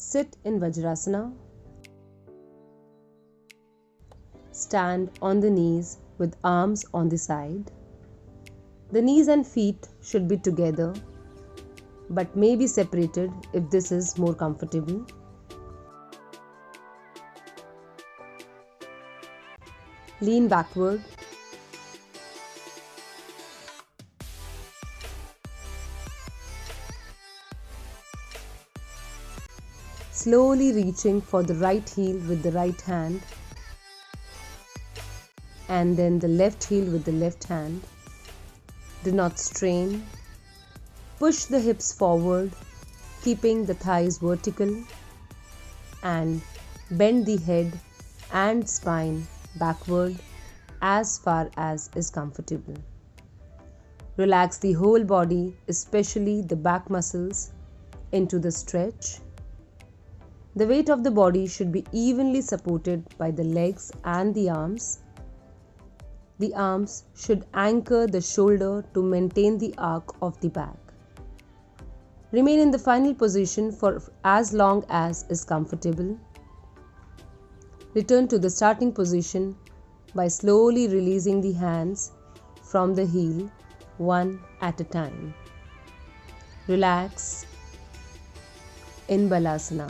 Sit in Vajrasana. Stand on the knees with arms on the side. The knees and feet should be together, but may be separated if this is more comfortable. Lean backward. Slowly reaching for the right heel with the right hand, and then the left heel with the left hand. Do not strain. Push the hips forward, keeping the thighs vertical, and bend the head and spine backward as far as is comfortable. Relax the whole body, especially the back muscles, into the stretch. The weight of the body should be evenly supported by the legs and the arms. The arms should anchor the shoulder to maintain the arc of the back. Remain in the final position for as long as is comfortable. Return to the starting position by slowly releasing the hands from the heel one at a time. Relax in Balasana.